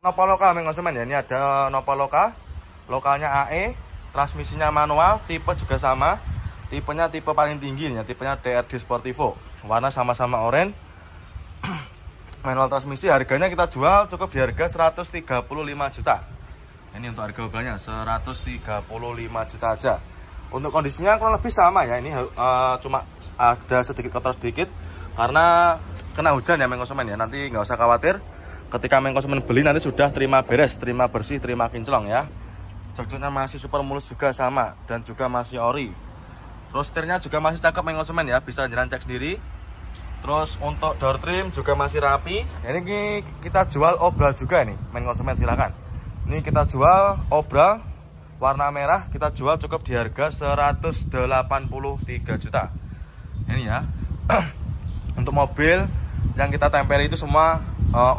Nopoloka konsumen ya, ini ada Nopoloka, lokalnya AE, transmisinya manual, tipe juga sama, tipenya tipe paling tinggi nih ya, tipenya TRD Sportivo, warna sama-sama oranye, manual transmisi. Harganya kita jual cukup di harga 135 juta. Ini untuk harga mobilnya 135 juta aja. Untuk kondisinya kurang lebih sama ya, ini cuma ada sedikit kotor sedikit karena kena hujan ya konsumen ya. Nanti nggak usah khawatir, ketika konsumen beli nanti sudah terima beres, terima bersih, terima kinclong ya. Jok-joknya masih super mulus juga sama, dan juga masih ori. Terus setirnya juga masih cakep konsumen ya, bisa jalan cek sendiri. Terus untuk door trim juga masih rapi. Ini kita jual obral juga nih konsumen, silakan. Ini kita jual obral warna merah, kita jual cukup di harga 183 juta. Ini ya. Untuk mobil yang kita tempel itu semua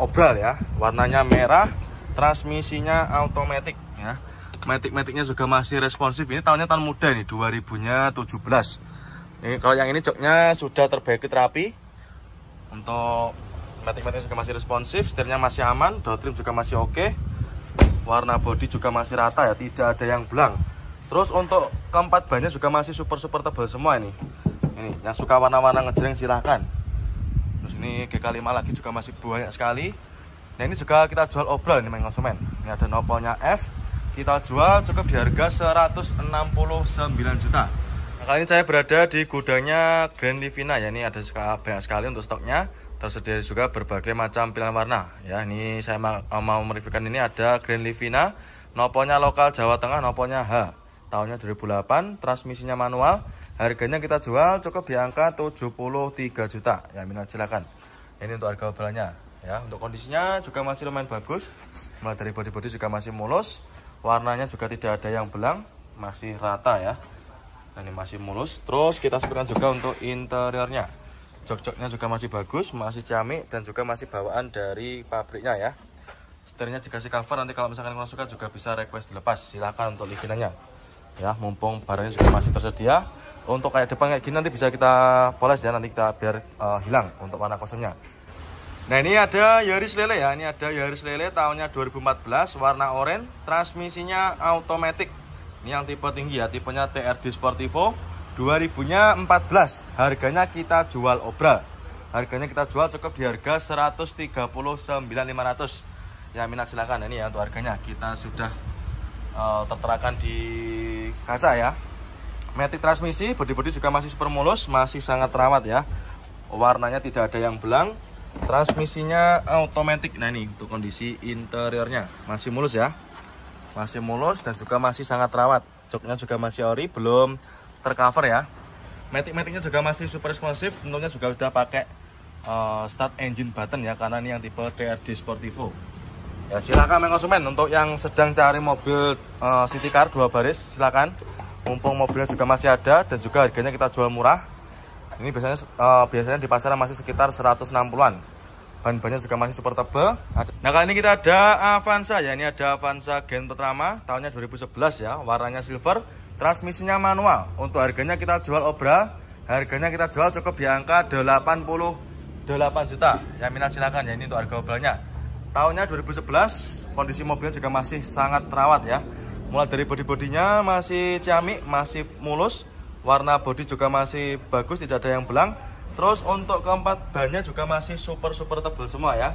obral ya, warnanya merah, transmisinya automatic ya, matic-maticnya juga masih responsif. Ini tahunnya tahun muda nih, 2017. Ini kalau yang ini joknya sudah terbaiki rapi. Untuk matic-maticnya juga masih responsif, setirnya masih aman, door trim juga masih oke, warna bodi juga masih rata ya, tidak ada yang belang. Terus untuk keempat bannya juga masih super tebal semua ini. Ini yang suka warna-warna ngejreng silahkan. Terus ini GK5 lagi juga masih banyak sekali. Nah ini juga kita jual obral nih konsumen. Ini ada nopolnya F, kita jual cukup di harga 169 juta. Nah, kali ini saya berada di gudangnya Grand Livina ya. Ini ada banyak sekali untuk stoknya. Tersedia juga berbagai macam pilihan warna ya. Ini saya mau mereviewkan, ini ada Grand Livina, nopolnya lokal Jawa Tengah, nopolnya H, tahunnya 2008, transmisinya manual. Harganya kita jual cukup di angka 73 juta. Ya minat silakan. Ini untuk harga obrolannya ya. Untuk kondisinya juga masih lumayan bagus. Mulai dari bodi-bodi juga masih mulus. Warnanya juga tidak ada yang belang, masih rata ya. Ini masih mulus. Terus kita sebutkan juga untuk interiornya. Jok-joknya juga masih bagus, masih ciamik, dan juga masih bawaan dari pabriknya ya. Setirnya dikasih cover, nanti kalau misalkan kurang suka juga bisa request dilepas. Silahkan untuk Livinanya ya, mumpung barangnya juga masih tersedia. Untuk kayak depan kayak gini nanti bisa kita poles ya, nanti kita biar hilang untuk warna kosongnya. Nah ini ada Yaris Lele ya, ini ada Yaris Lele tahunnya 2014, warna oranye, transmisinya automatic. Ini yang tipe tinggi ya, tipenya TRD Sportivo, 2014. Harganya kita jual obral. Harganya kita jual cukup di harga 139.500. Ya minat silakan. Ini ya untuk harganya, kita sudah terterakan di kaca ya. Matic transmisi, bodi-bodi juga masih super mulus, masih sangat terawat ya. Warnanya tidak ada yang belang, transmisinya automatic. Nah ini untuk kondisi interiornya masih mulus ya, masih mulus dan juga masih sangat terawat. Joknya juga masih ori, belum tercover ya. Matic-maticnya juga masih super responsif, tentunya juga sudah pakai start engine button ya, karena ini yang tipe TRD Sportivo. Ya silakan konsumen, untuk yang sedang cari mobil city car 2 baris silakan. Mumpung mobilnya juga masih ada dan juga harganya kita jual murah. Ini biasanya di pasaran masih sekitar 160-an. Ban-bannya juga masih super tebal. Nah kali ini kita ada Avanza ya, ini ada Avanza Gen pertama, tahunnya 2011 ya, warnanya silver, transmisinya manual. Untuk harganya kita jual obral, harganya kita jual cukup di angka 88 juta. Ya minat silakan ya, ini untuk harga obralnya. Tahunnya 2011, kondisi mobilnya juga masih sangat terawat ya. Mulai dari bodi-bodinya masih ciamik, masih mulus, warna bodi juga masih bagus, tidak ada yang belang. Terus untuk keempat bannya juga masih super tebal semua ya.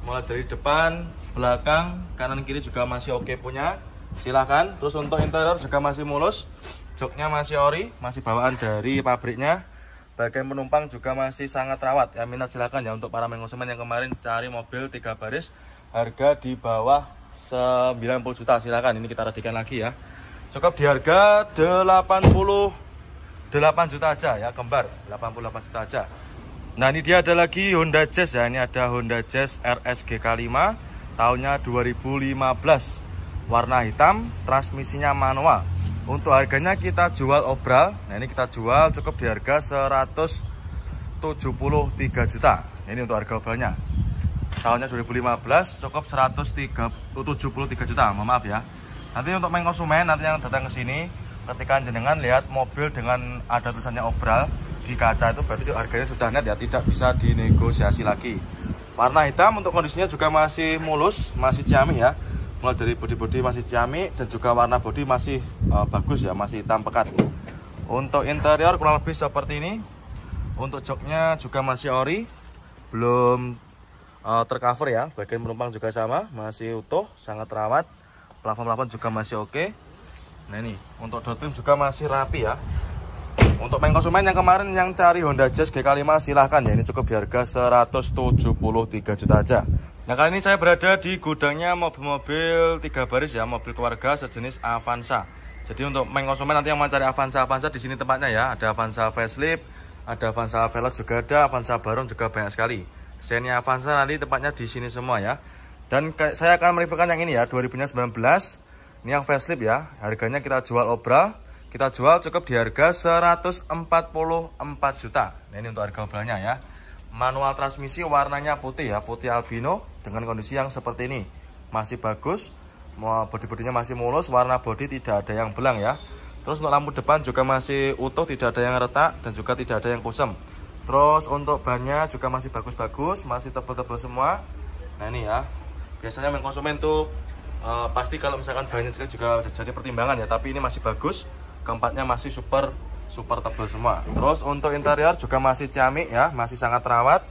Mulai dari depan, belakang, kanan kiri juga masih oke punya. Silahkan. Terus untuk interior juga masih mulus, joknya masih ori, masih bawaan dari pabriknya. Bagian penumpang juga masih sangat rawat ya, minat silakan ya. Untuk para konsumen yang kemarin cari mobil 3 baris harga di bawah 90 juta, silakan. Ini kita radikan lagi ya, cukup di harga 88 juta aja ya, kembar 88 juta aja. Nah ini dia ada lagi Honda Jazz ya, ini ada Honda Jazz RS GK5 tahunnya 2015, warna hitam, transmisinya manual. Untuk harganya kita jual obral. Nah ini kita jual cukup di harga 173 juta. Ini untuk harga obralnya, tahunnya 2015, cukup 173 juta, mohon maaf ya. Nanti untuk konsumen nanti yang datang ke sini, ketika jenengan lihat mobil dengan ada tulisannya obral di kaca, itu berarti harganya sudah net ya, tidak bisa dinegosiasi lagi. warna hitam. Untuk kondisinya juga masih mulus, masih ciamik ya. Mulai dari bodi-bodi masih ciamik dan juga warna bodi masih bagus ya, masih hitam pekat. Untuk interior kurang lebih seperti ini. Untuk joknya juga masih ori, belum tercover ya. Bagian penumpang juga sama, masih utuh, sangat terawat. Plafon-plafon juga masih oke. Nah ini, untuk door trim juga masih rapi ya. Untuk main konsumen yang kemarin yang cari Honda Jazz GK5 silahkan ya. Ini cukup di harga 173 juta aja. Nah kali ini saya berada di gudangnya mobil-mobil 3 baris ya, mobil keluarga sejenis Avanza. Jadi untuk main konsumen nanti yang mau cari Avanza di sini tempatnya ya. Ada Avanza facelift, ada Avanza Veloz juga ada, Avanza Baron juga banyak sekali. Xenia Avanza nanti tempatnya di sini semua ya. Dan saya akan mereviewkan yang ini ya, 2019. Ini yang facelift ya. Harganya kita jual obral. Kita jual cukup di harga 144 juta. Nah ini untuk harga obralnya ya. Manual transmisi warnanya putih ya, putih albino dengan kondisi yang seperti ini. Masih bagus. Bodi-bodinya masih mulus, warna bodi tidak ada yang belang ya. Terus untuk lampu depan juga masih utuh, tidak ada yang retak dan juga tidak ada yang kusam. Terus untuk bannya juga masih bagus-bagus, masih tebal-tebal semua. Nah ini ya, biasanya main konsumen tuh pasti kalau misalkan bannya jelek juga jadi pertimbangan ya. Tapi ini masih bagus, keempatnya masih super tebal semua. Terus untuk interior juga masih ciamik ya, masih sangat terawat.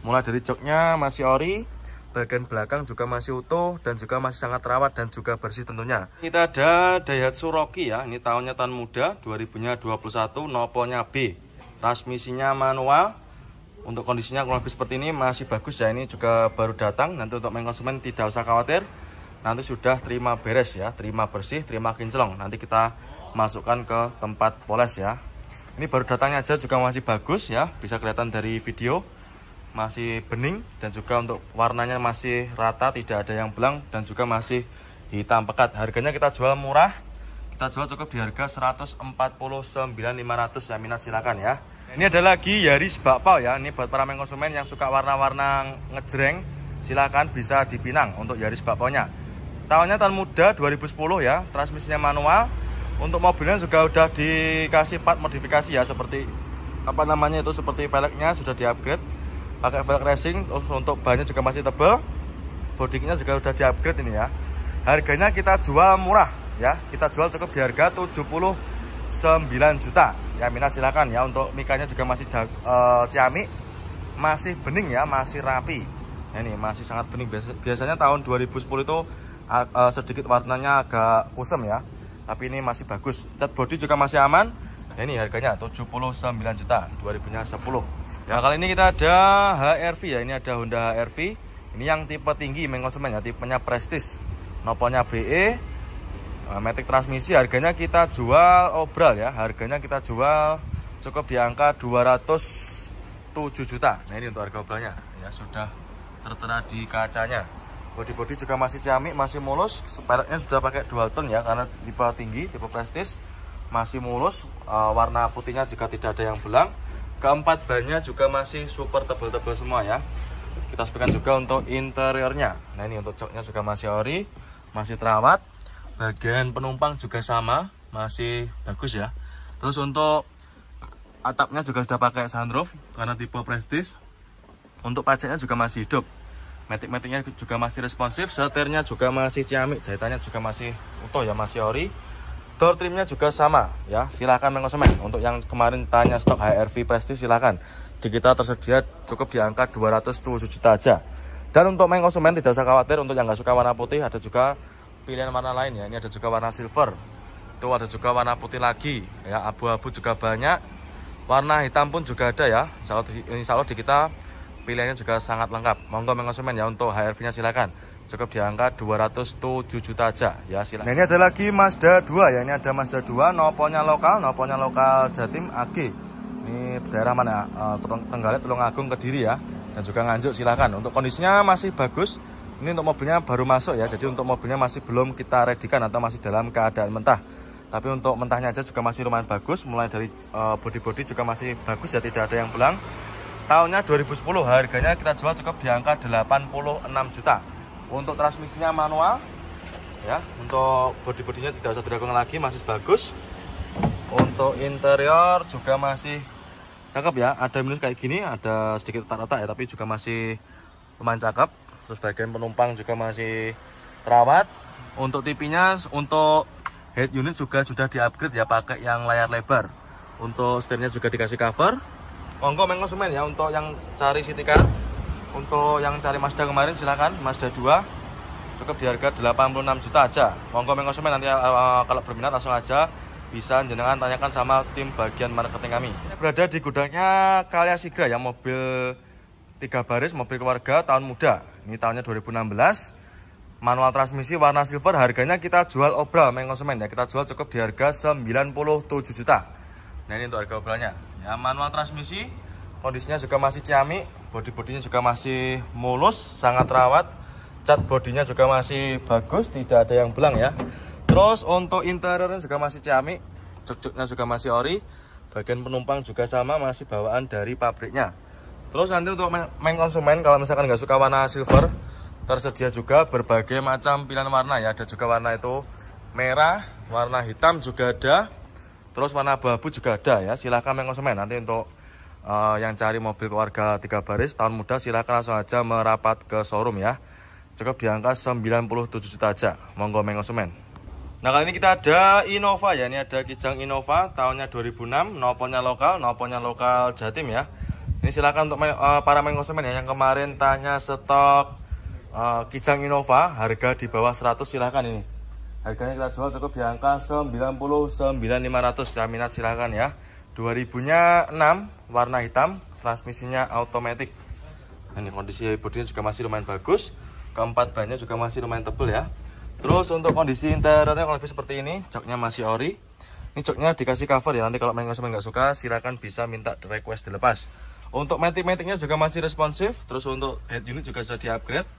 Mulai dari joknya masih ori, bagian belakang juga masih utuh dan juga masih sangat terawat dan juga bersih tentunya. Kita ada Daihatsu Rocky ya, ini tahunnya tahun muda 2021, nopolnya B, transmisinya manual. Untuk kondisinya kurang lebih seperti ini, masih bagus ya. Ini juga baru datang, nanti untuk main konsumen tidak usah khawatir, nanti sudah terima beres ya, terima bersih, terima kinclong. Nanti kita masukkan ke tempat poles ya. Ini baru datangnya aja juga masih bagus ya, bisa kelihatan dari video. Masih bening dan juga untuk warnanya masih rata, tidak ada yang belang dan juga masih hitam pekat. Harganya kita jual murah, kita jual cukup di harga 149.500 ya. Minat silakan ya. Ini ada lagi Yaris bakpao ya. Ini buat para main konsumen yang suka warna-warna ngejreng, silakan bisa dipinang untuk Yaris bakpao-nya. Tahunnya tahun muda 2010 ya, transmisinya manual. Untuk mobilnya juga udah dikasih part modifikasi ya, seperti apa namanya itu, seperti velgnya sudah di-upgrade pakai velg racing. Terus untuk bannya juga masih tebal, bodinya juga udah di-upgrade ini ya. Harganya kita jual murah ya, kita jual cukup di harga 79 juta ya. Minat silakan ya. Untuk mikanya juga masih ciamik, masih bening ya, masih rapi. Nah, ini masih sangat bening. Biasanya tahun 2010 itu sedikit warnanya agak kusam ya, tapi ini masih bagus. Cat body juga masih aman. Nah, ini harganya 79 juta 2010 ya. Kali ini kita ada HR-V ya. Ini ada Honda HR-V. Ini yang tipe tinggi main konsumen ya, tipenya Prestige, nopolnya BE, matic transmisi. Harganya kita jual obral ya, harganya kita jual cukup di angka 207 juta. Nah ini untuk harga obralnya ya, sudah tertera di kacanya. Bodi-bodi juga masih ciamik, masih mulus. Peleknya sudah pakai dual tone ya, karena tipe tinggi, tipe Prestige, masih mulus. Warna putihnya juga tidak ada yang belang. Keempat bannya juga masih super tebal-tebal semua ya. Kita sepikan juga untuk interiornya. Nah ini untuk joknya juga masih ori, masih terawat. Bagian penumpang juga sama, masih bagus ya. Terus untuk atapnya juga sudah pakai sunroof karena tipe Prestige. Untuk pajaknya juga masih hidup. Matic-maticnya juga masih responsif. Setirnya juga masih ciamik, jahitannya juga masih utuh ya, masih ori. Door trimnya juga sama ya. Silahkan main konsumen. Untuk yang kemarin tanya stok HR-V Prestige, silahkan. Di kita tersedia cukup di angka 207 juta aja. Dan untuk main konsumen tidak usah khawatir. Untuk yang nggak suka warna putih, ada juga pilihan warna lain ya. Ini ada juga warna silver, itu ada juga warna putih lagi ya, abu-abu juga banyak. Warna hitam pun juga ada ya. Insya Allah di kita pilihannya juga sangat lengkap. Monggo main konsumen ya. Untuk HR-V nya silakan, cukup di angka 207 juta aja ya, silakan. Nah ini ada lagi Mazda 2 ya. Ini ada Mazda 2, nopolnya lokal Jatim AG. Ini daerah mana? Trenggalek, Tulungagung, Kediri ya, dan juga Nganjuk. Silakan. Untuk kondisinya masih bagus. Ini untuk mobilnya baru masuk ya, jadi untuk mobilnya masih belum kita redikan atau masih dalam keadaan mentah. Tapi untuk mentahnya aja juga masih lumayan bagus. Mulai dari bodi-bodi juga masih bagus ya, tidak ada yang belang. Tahunnya 2010, harganya kita jual cukup di angka 86 juta. Untuk transmisinya manual ya. Untuk bodi-bodinya tidak usah diragukan lagi, masih bagus. Untuk interior juga masih cakep ya. Ada minus kayak gini, ada sedikit retak-retak ya, tapi juga masih lumayan cakep. Terus bagian penumpang juga masih terawat. Untuk TV-nya, untuk head unit juga sudah di-upgrade ya, pakai yang layar lebar. Untuk setirnya juga dikasih cover. Monggo main konsumen ya, untuk yang cari city car, untuk yang cari Mazda kemarin silakan, Mazda 2 cukup di harga 86 juta aja. Monggo main konsumen, nanti kalau berminat langsung aja bisa jenengan tanyakan sama tim bagian marketing kami. Berada di gudangnya Kalya Sigra ya, mobil 3 baris, mobil keluarga tahun muda. Ini tahunnya 2016. Manual transmisi warna silver, harganya kita jual obral main konsumen ya. Kita jual cukup di harga 97 juta. Nah, ini untuk harga obralnya. Ya, manual transmisi, kondisinya juga masih ciamik, bodi-bodinya juga masih mulus, sangat rawat. Cat bodinya juga masih bagus, tidak ada yang belang ya. Terus untuk interiornya juga masih ciamik, jok-joknya juga masih ori. Bagian penumpang juga sama, masih bawaan dari pabriknya. Terus nanti untuk main konsumen, kalau misalkan nggak suka warna silver, tersedia juga berbagai macam pilihan warna ya. Ada juga warna itu merah, warna hitam juga ada. Terus warna abu-abu juga ada ya. Silahkan main konsumen. Nanti untuk yang cari mobil keluarga 3 baris tahun muda, silahkan langsung aja merapat ke showroom ya. Cukup di angka 97 juta aja. Monggo main konsumen. Nah, kali ini kita ada Innova ya. Ini ada Kijang Innova tahunnya 2006, noponnya lokal Jatim ya. Ini silahkan untuk para main konsumen ya yang kemarin tanya stok Kijang Innova harga di bawah 100, silahkan ini. Harganya kita jual cukup di angka 99.500, jaminan silahkan ya. 2000-nya 6, warna hitam, transmisinya automatic. Ini kondisi bodinya juga masih lumayan bagus. Keempat bannya juga masih lumayan tebal ya. Terus untuk kondisi interiornya kalau lebih seperti ini, joknya masih ori. Ini joknya dikasih cover ya. Nanti kalau main konsumen nggak suka, silahkan bisa minta request dilepas. Untuk matic-maticnya juga masih responsif. Terus untuk head unit juga sudah di-upgrade.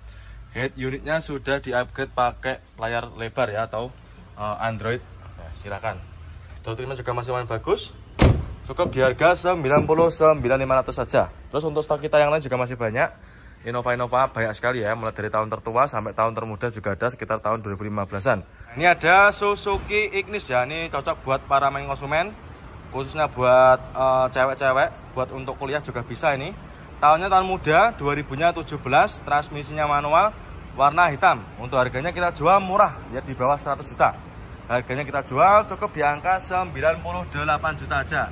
Head unitnya sudah di-upgrade pakai layar lebar ya, atau Android. Nah, silakan. Door trimnya juga masih lumayan bagus. Cukup di harga 99.500 saja. Terus untuk stok kita yang lain juga masih banyak. Innova banyak sekali ya, mulai dari tahun tertua sampai tahun termuda juga ada, sekitar tahun 2015-an. Ini ada Suzuki Ignis ya, ini cocok buat para main konsumen, khususnya buat cewek-cewek, buat untuk kuliah juga bisa ini. Tahunnya tahun muda, 2000-nya 17, transmisinya manual, warna hitam. Untuk harganya kita jual murah, ya di bawah 100 juta. Harganya kita jual cukup di angka 98 juta aja.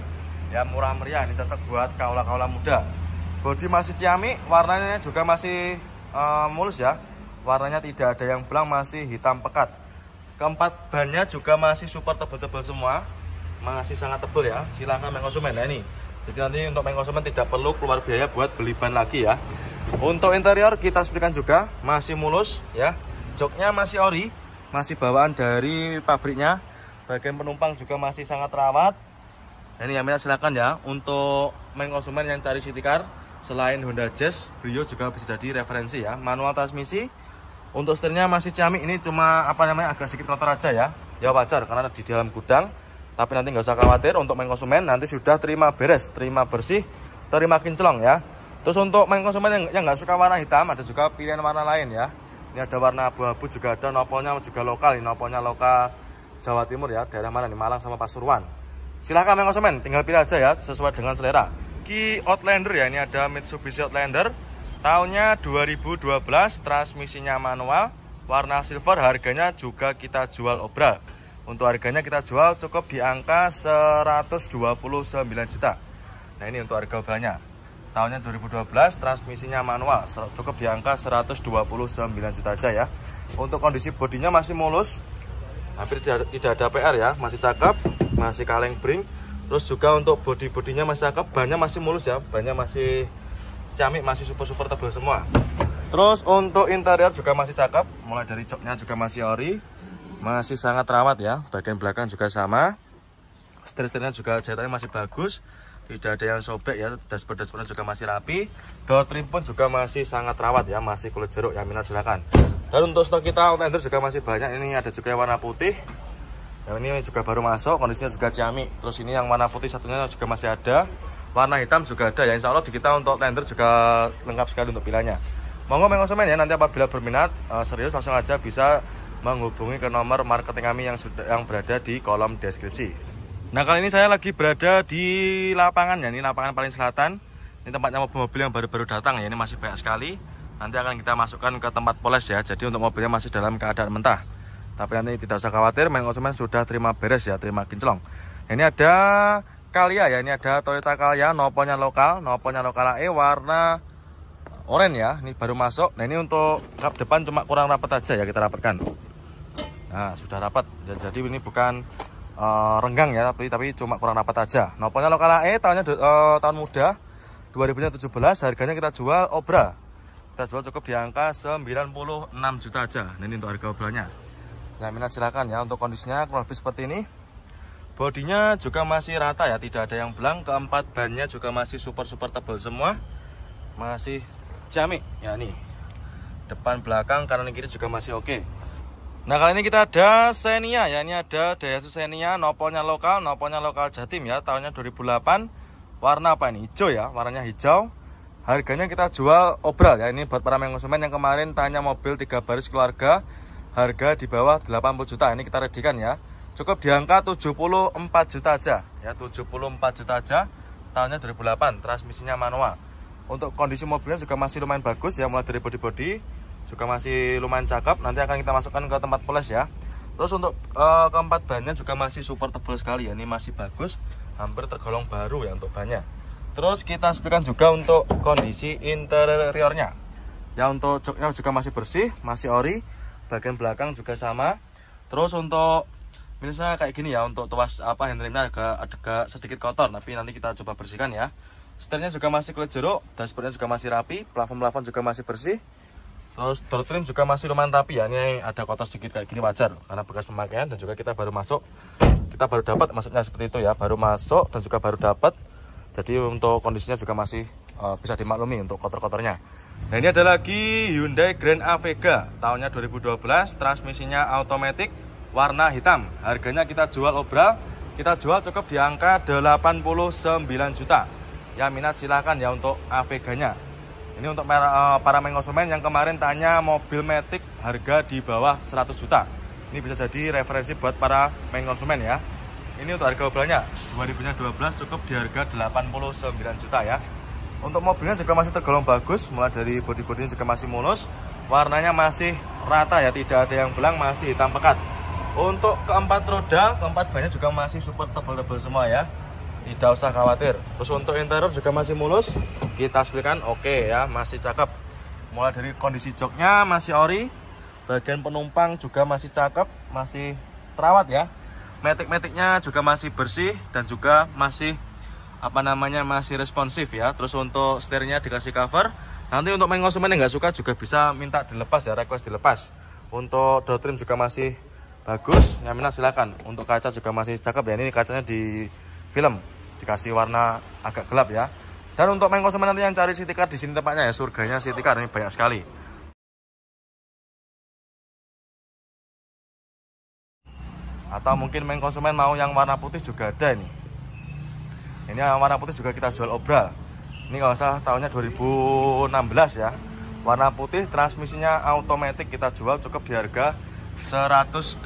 Ya murah meriah, ini cocok buat kaula-kaula muda. Bodi masih ciamik, warnanya juga masih mulus ya. Warnanya tidak ada yang belang, masih hitam pekat. Keempat bannya juga masih super tebal-tebal semua. Masih sangat tebal ya, silahkan main konsumen. Nah ini, jadi nanti untuk main konsumen tidak perlu keluar biaya buat beli ban lagi ya. Untuk interior kita sebutkan juga masih mulus ya. Joknya masih ori, masih bawaan dari pabriknya. Bagian penumpang juga masih sangat rawat. Ini yang minat silahkan ya. Untuk main konsumen yang cari city car, selain Honda Jazz, Brio juga bisa jadi referensi ya. Manual transmisi. Untuk setirnya masih ciamik, ini cuma agak sedikit kotor aja ya. Ya wajar karena di dalam gudang. Tapi nanti nggak usah khawatir, untuk main konsumen nanti sudah terima beres, terima bersih, terima kinclong ya. Terus untuk main konsumen yang nggak suka warna hitam, ada juga pilihan warna lain ya. Ini ada warna abu-abu juga ada, nopolnya juga lokal, ini nopolnya lokal Jawa Timur ya. Daerah mana nih? Malang sama Pasuruan. Silahkan main konsumen, tinggal pilih aja ya, sesuai dengan selera. Ki Outlander ya, ini ada Mitsubishi Outlander. Tahunnya 2012, transmisinya manual, warna silver, harganya juga kita jual obral. Untuk harganya kita jual cukup di angka 129 juta. Nah ini untuk harga obralnya. Tahunnya 2012, transmisinya manual, cukup di angka 129 juta aja ya. Untuk kondisi bodinya masih mulus, hampir tidak ada PR ya, masih cakep, masih kaleng bring. Terus juga untuk bodinya masih cakep, bannya masih mulus ya, bannya masih ciamik, masih super tebal semua. Terus untuk interior juga masih cakep, mulai dari joknya juga masih ori, masih sangat rawat ya. Bagian belakang juga sama, setir-setirnya juga jahitannya masih bagus, tidak ada yang sobek ya. Dashboardnya juga masih rapi. Door trim pun juga masih sangat rawat ya, masih kulit jeruk ya, minat silakan. Dan untuk stok kita Outlander juga masih banyak. Ini ada juga yang warna putih, yang ini juga baru masuk, kondisinya juga ciamik. Terus ini yang warna putih satunya juga masih ada, warna hitam juga ada ya. Insya Allah di kita untuk Outlander juga lengkap sekali untuk pilihannya. Monggo main konsumen ya, nanti apabila berminat serius langsung aja bisa menghubungi ke nomor marketing kami yang berada di kolom deskripsi. Nah kali ini saya lagi berada di lapangan ya, ini lapangan paling selatan. Ini tempatnya mobil-mobil yang baru-baru datang ya, ini masih banyak sekali. nanti akan kita masukkan ke tempat poles ya. Jadi untuk mobilnya masih dalam keadaan mentah. Tapi nanti tidak usah khawatir, main konsumen sudah terima beres ya, terima kinclong. Ini ada Calya ya, ini ada Toyota Calya, noponya lokal AE warna oranye ya. Ini baru masuk. Nah ini untuk kap depan cuma kurang rapat aja ya, kita rapatkan. Nah sudah rapat. Jadi ini bukan renggang ya, tapi cuma kurang rapat aja. Noponya lokal AE, tahun muda 2017, harganya kita jual obra. Kita jual cukup di angka 96 juta aja. Nah ini untuk harga obranya. Nah minat silakan ya. Untuk kondisinya kurang lebih seperti ini. Bodinya juga masih rata ya, tidak ada yang belang. Keempat bannya juga masih super tebal semua, masih jamik ya. Nih depan belakang kanan kiri juga masih oke. Nah kali ini kita ada Xenia ya, ini ada Daihatsu Xenia, noponya lokal Jatim ya, tahunnya 2008. Warna apa ini? Hijau ya, warnanya hijau. Harganya kita jual obral ya. Ini buat para konsumen yang kemarin tanya mobil 3 baris keluarga, harga di bawah 80 juta. Ini kita redikan ya. Cukup di angka 74 juta aja ya, 74 juta aja. Tahunnya 2008, transmisinya manual. Untuk kondisi mobilnya juga masih lumayan bagus ya, mulai dari bodi juga masih lumayan cakep. Nanti akan kita masukkan ke tempat poles ya. Terus untuk keempat bannya juga masih super tebal sekali ya. Ini masih bagus, hampir tergolong baru ya untuk bannya. Terus kita sepikan juga untuk kondisi interiornya ya. Untuk joknya juga masih bersih, masih ori. Bagian belakang juga sama. Terus untuk minusnya kayak gini ya, untuk tuas handremnya agak sedikit kotor, tapi nanti kita coba bersihkan ya. Setirnya juga masih kulit jeruk, dashboardnya juga masih rapi, plafon juga masih bersih. Terus door trim juga masih lumayan rapi ya. Ini ada kotor sedikit kayak gini wajar karena bekas pemakaian, dan juga kita baru masuk, kita baru dapat, maksudnya seperti itu ya, baru masuk dan juga baru dapat. Jadi untuk kondisinya juga masih bisa dimaklumi untuk kotor-kotornya. Nah ini ada lagi Hyundai Grand Avega, tahunnya 2012, transmisinya automatic, warna hitam. Harganya kita jual obral, kita jual cukup di angka 89 juta. Ya minat silakan ya untuk Aveganya. Ini untuk para konsumen yang kemarin tanya mobil Matic harga di bawah 100 juta. Ini bisa jadi referensi buat para konsumen ya. Ini untuk harga obralnya 2012 cukup di harga 89 juta ya. Untuk mobilnya juga masih tergolong bagus, mulai dari bodi-bodinya juga masih mulus, warnanya masih rata ya, tidak ada yang belang, masih hitam pekat. Untuk keempat roda, keempat bannya juga masih super tebal-tebal semua ya, tidak usah khawatir. Terus untuk interior juga masih mulus, kita spilkan oke ya, masih cakep. Mulai dari kondisi joknya masih ori, bagian penumpang juga masih cakep, masih terawat ya. Matic-maticnya juga masih bersih dan juga masih masih responsif ya. Terus untuk setirnya dikasih cover. Nanti untuk konsumen yang nggak suka juga bisa minta dilepas ya, request dilepas. Untuk door trim juga masih bagus, yang minat silakan. Untuk kaca juga masih cakep ya. Ini kacanya di film, dikasih warna agak gelap ya. Dan untuk konsumen nanti yang cari city car, di sini tempatnya ya, surganya city car, ini banyak sekali. Atau mungkin konsumen mau yang warna putih juga ada ini. Ini yang warna putih juga kita jual obral. Ini kalau salah tahunnya 2016 ya. Warna putih, transmisinya automatic, kita jual cukup di harga 186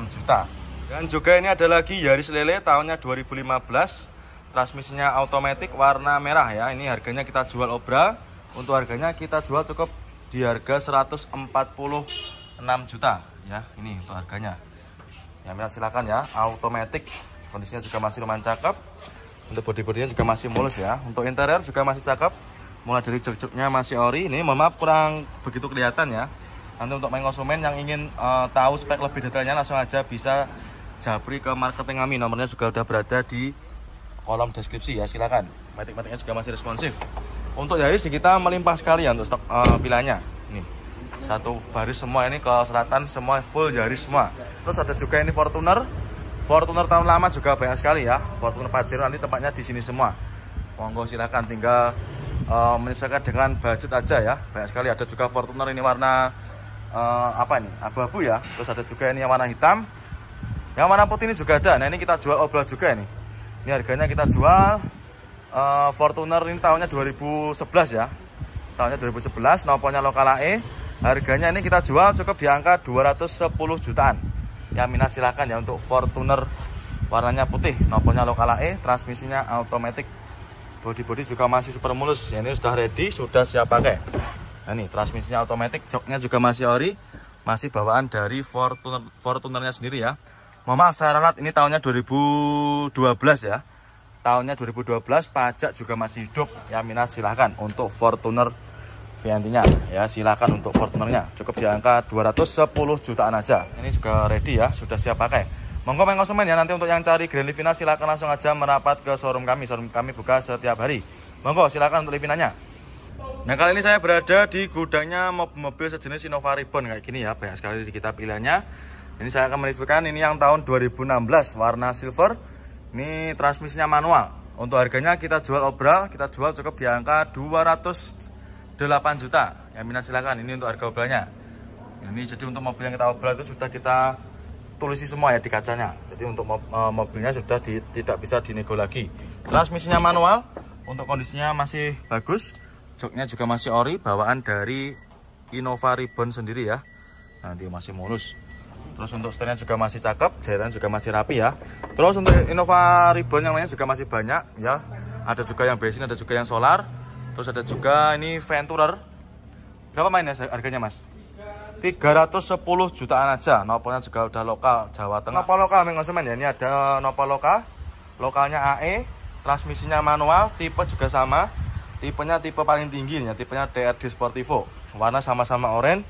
juta. Dan juga ini ada lagi Yaris Lele, tahunnya 2015. Transmisinya automatic, warna merah ya. Ini harganya kita jual obral. Untuk harganya kita jual cukup di harga 146 juta ya. Ini untuk harganya. Ya minat silakan ya, automatic. Kondisinya juga masih lumayan cakep. Untuk bodi-bodinya juga masih mulus ya. Untuk interior juga masih cakep. Mulai dari jok-joknya masih ori. Ini mohon maaf kurang begitu kelihatan ya. Nanti untuk konsumen yang ingin tahu spek lebih detailnya, langsung aja bisa japri ke marketing kami. Nomornya juga udah berada di kolom deskripsi ya, silakan. Matic-maticnya juga masih responsif. Untuk Yaris kita melimpah sekali ya untuk stok pilihannya. Nih, satu baris semua, ini ke selatan semua full Yaris semua. Terus ada juga ini Fortuner tahun lama juga banyak sekali ya. Fortuner Pajero nanti tempatnya di sini semua. Monggo silakan, tinggal menyesuaikan dengan budget aja ya. Banyak sekali. Ada juga Fortuner ini warna abu-abu ya. Terus ada juga ini yang warna hitam. Yang warna putih ini juga ada. Nah ini kita jual obral juga ini. Ini harganya kita jual Fortuner ini tahunnya 2011 ya. Tahunnya 2011, noponya lokal AE. Harganya ini kita jual cukup di angka 210 jutaan. Ya minat silakan ya untuk Fortuner warnanya putih, noponya lokal AE, transmisinya automatic bodi juga masih super mulus ya, ini sudah ready, sudah siap pakai. Nah ini transmisinya otomatis, joknya juga masih ori, masih bawaan dari Fortunernya sendiri ya. Mohon maaf saya ralat, ini tahunnya 2012 ya, tahunnya 2012, pajak juga masih hidup ya. Minat silahkan untuk Fortuner VNT-nya ya, silahkan untuk Fortunernya, cukup di angka 210 jutaan aja. Ini juga ready ya, sudah siap pakai. Monggo main konsumen ya, nanti untuk yang cari Grand Livina silahkan langsung aja merapat ke showroom kami. Showroom kami buka setiap hari. Monggo silahkan untuk Livinanya. Nah kali ini saya berada di gudangnya mobil sejenis Innova Reborn kayak gini ya, banyak sekali di kita pilihannya. Ini saya akan mereviewkan ini yang tahun 2016 warna silver. Ini transmisinya manual. Untuk harganya kita jual obral, kita jual cukup di angka 208 juta. Yang minat silakan, ini untuk harga obralnya. Ini jadi untuk mobil yang kita obral itu sudah kita tulisi semua ya di kacanya. Jadi untuk mobilnya sudah tidak bisa dinego lagi. Transmisinya manual, untuk kondisinya masih bagus. Joknya juga masih ori, bawaan dari Innova Reborn sendiri ya. Nanti masih mulus. Terus untuk setirnya juga masih cakep, jahitan juga masih rapi ya. Terus untuk Innova Reborn yang lainnya juga masih banyak ya. Ada juga yang bensin, ada juga yang solar. Terus ada juga ini Venturer. Berapa mainnya harganya mas? 310 jutaan aja. Nopolnya juga udah lokal Jawa Tengah. Nopol lokal konsumen ya. Ini ada Nopol lokal. Lokalnya AE, transmisinya manual, tipe juga sama. Tipenya tipe paling tinggi ya, tipenya DRD Sportivo. Warna sama-sama oranye.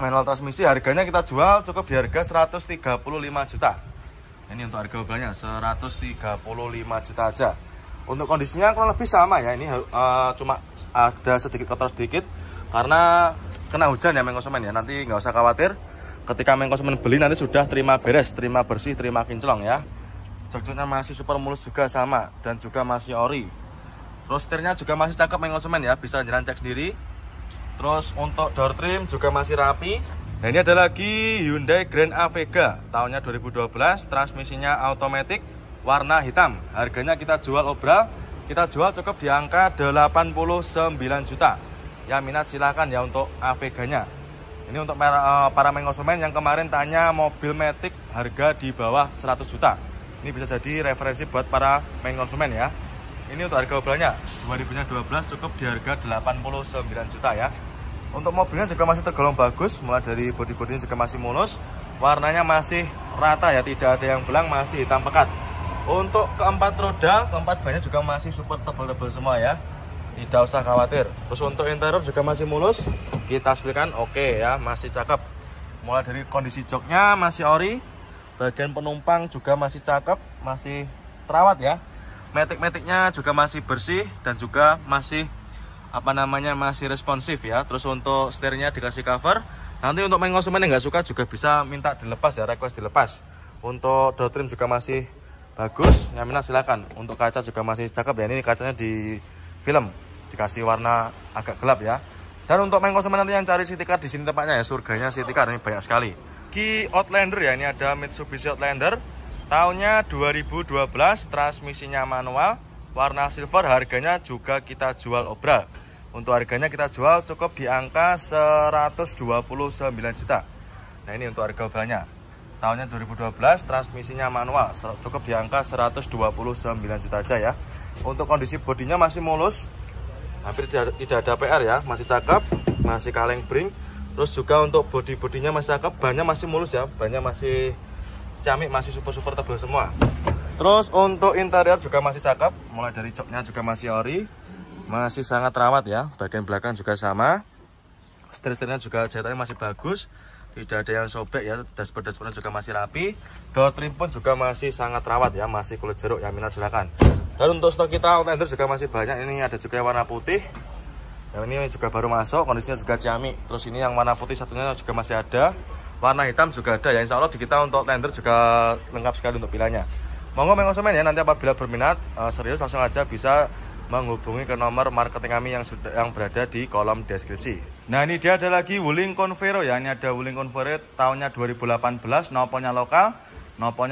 Manual transmisi, harganya kita jual cukup di harga 135 juta. Ini untuk harga obralnya 135 juta aja. Untuk kondisinya kurang lebih sama ya. Ini cuma ada sedikit kotor sedikit karena kena hujan ya konsumen ya. Nanti nggak usah khawatir, ketika konsumen beli nanti sudah terima beres, terima bersih, terima kinclong ya. Jok-joknya masih super mulus juga sama, dan juga masih ori. Terus setirnya juga masih cakep konsumen ya, bisa jalan cek sendiri. Terus untuk door trim juga masih rapi. Nah ini ada lagi Hyundai Grand A Vega tahunnya 2012, transmisinya automatic, warna hitam. Harganya kita jual obral, kita jual cukup di angka 89 juta. Ya minat silahkan ya untuk A Vega-nya. Ini untuk para konsumen yang kemarin tanya mobil Matic harga di bawah 100 juta. Ini bisa jadi referensi buat para konsumen ya. Ini untuk harga obralnya 2012 cukup di harga 89 juta ya. Untuk mobilnya juga masih tergolong bagus, mulai dari bodi-bodinya juga masih mulus, warnanya masih rata ya, tidak ada yang belang, masih hitam pekat. Untuk keempat roda, keempat bannya juga masih super tebal-tebal semua ya, tidak usah khawatir. Terus untuk interior juga masih mulus, kita spilkan oke ya, masih cakep. Mulai dari kondisi joknya masih ori, bagian penumpang juga masih cakep, masih terawat ya. Matic-maticnya juga masih bersih dan juga masih masih responsif ya. Terus untuk setirnya dikasih cover. Nanti untuk konsumen yang nggak suka juga bisa minta dilepas ya, request dilepas. Untuk door trim juga masih bagus, yang minat silakan. Untuk kaca juga masih cakep ya, ini kacanya di film, dikasih warna agak gelap ya. Dan untuk konsumen nanti yang cari city car, di sini tempatnya ya, surganya city car, ini banyak sekali. Ki Outlander ya, ini ada Mitsubishi Outlander tahunnya 2012, transmisinya manual, warna silver, harganya juga kita jual obral. Untuk harganya kita jual cukup di angka 129 juta. Nah ini untuk harga obralnya. Tahunnya 2012, transmisinya manual, cukup di angka 129 juta aja ya. Untuk kondisi bodinya masih mulus, hampir tidak ada PR ya, masih cakep, masih kaleng bring. Terus juga untuk bodinya masih cakep, bannya masih mulus ya, bannya masih ciamik, masih super tebal semua. Terus untuk interior juga masih cakep, mulai dari joknya juga masih ori, masih sangat rawat ya. Bagian belakang juga sama, setir-setirnya juga jahitannya masih bagus, tidak ada yang sobek ya. Dashboard-dashboardnya juga masih rapi, door trim pun juga masih sangat rawat ya, masih kulit jeruk ya, minat silakan. Dan untuk stok kita Outlander juga masih banyak. Ini ada juga yang warna putih, yang ini juga baru masuk, kondisinya juga ciamik. Terus ini yang warna putih satunya juga masih ada, warna hitam juga ada ya. Insya Allah di kita untuk Outlander juga lengkap sekali untuk pilihannya. Monggo konsumen ya, nanti apabila berminat serius langsung aja bisa menghubungi ke nomor marketing kami yang berada di kolom deskripsi. Nah ini dia ada lagi Wuling Convero ya. Ini ada Wuling Convero tahunnya 2018, nopolnya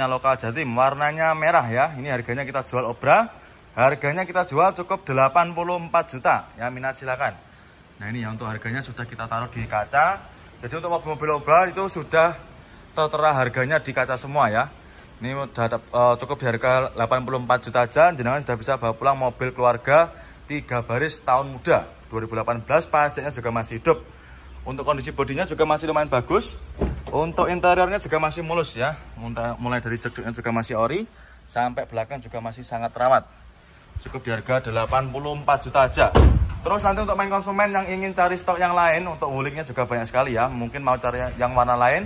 lokal Jatim, warnanya merah ya. Ini harganya kita jual obra, harganya kita jual cukup 84 juta ya, minat silakan. Nah ini ya, untuk harganya sudah kita taruh di kaca. Jadi untuk mobil-mobil obra itu sudah tertera harganya di kaca semua ya. Ini cukup di harga 84 juta aja, jenengan sudah bisa bawa pulang mobil keluarga 3 baris tahun muda 2018, pajaknya juga masih hidup. Untuk kondisi bodinya juga masih lumayan bagus. Untuk interiornya juga masih mulus ya. Mulai dari jok-joknya juga masih ori, sampai belakang juga masih sangat rawat. Cukup di harga 84 juta aja. Terus nanti untuk main konsumen yang ingin cari stok yang lain, untuk wulingnya juga banyak sekali ya. Mungkin mau cari yang warna lain,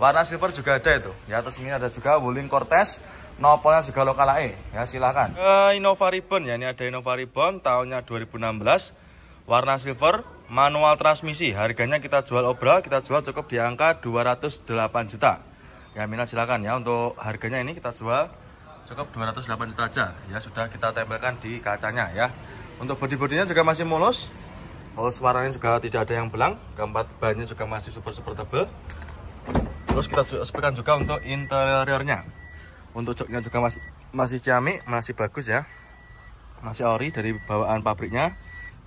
warna silver juga ada itu ya. Terus ini ada juga wuling Cortez, nopolnya juga lokal AE ya, silakan. Innova Ribbon ya, ini ada Innova Ribbon tahunnya 2016, warna silver, manual transmisi. Harganya kita jual obral, kita jual cukup di angka 208 juta ya. Minat silakan ya. Untuk harganya ini kita jual cukup 208 juta aja ya, sudah kita tempelkan di kacanya ya. Untuk bodi-bodinya juga masih mulus, warnanya juga tidak ada yang belang, keempat bannya juga masih super tebal. Terus kita sepekan juga untuk interiornya. Untuk joknya juga masih ciamik, masih bagus ya, masih ori dari bawaan pabriknya.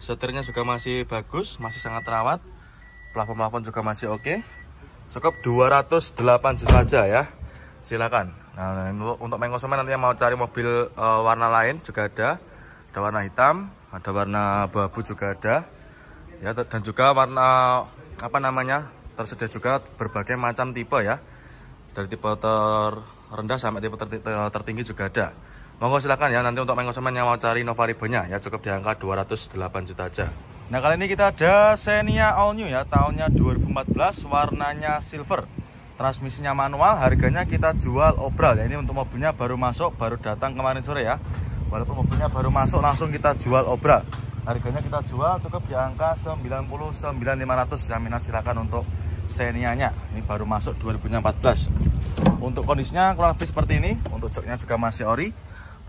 Setirnya juga masih bagus, masih sangat rawat. Plafon juga masih oke. Cukup 208 juta aja ya, silakan. Nah, untuk main konsumen nanti yang mau cari mobil warna lain juga ada warna hitam, ada warna abu-abu juga ada ya, dan juga warna apa namanya, tersedia juga berbagai macam tipe ya, dari tipe terendah sampai tipe tertinggi juga ada. Monggo silakan ya, nanti untuk main konsumen yang mau cari Innova Ribbon-nya ya, cukup di angka 208 juta aja. Nah, kali ini kita ada Xenia All New ya, tahunnya 2014, warnanya silver, transmisinya manual, harganya kita jual obral ya. Ini untuk mobilnya baru masuk, baru datang kemarin sore ya. Walaupun mobilnya baru masuk, langsung kita jual obral. Harganya kita jual cukup di angka 99.500 ya. Minat silakan untuk Xenia-nya. Ini baru masuk 2014. Untuk kondisinya kurang lebih seperti ini. Untuk joknya juga masih ori,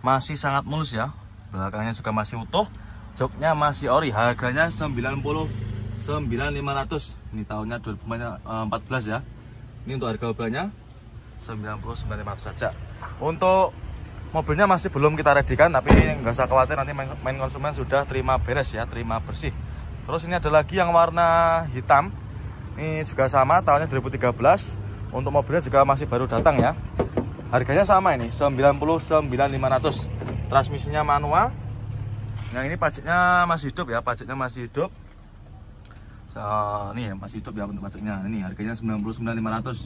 masih sangat mulus ya. Belakangnya juga masih utuh, joknya masih ori. Harganya 99.500. Ini tahunnya 2014 ya. Ini untuk harga mobilnya 99.500 saja. Untuk mobilnya masih belum kita redikan, tapi nggak usah khawatir, nanti main konsumen sudah terima beres ya, terima bersih. Terus ini ada lagi yang warna hitam, ini juga sama, tahunnya 2013. Untuk mobilnya juga masih baru datang ya. Harganya sama, ini 99.500. Transmisinya manual. Nah, ini pajaknya masih hidup ya, pajaknya masih hidup. Ini ya, masih hidup ya untuk pajaknya. Ini harganya 99.500.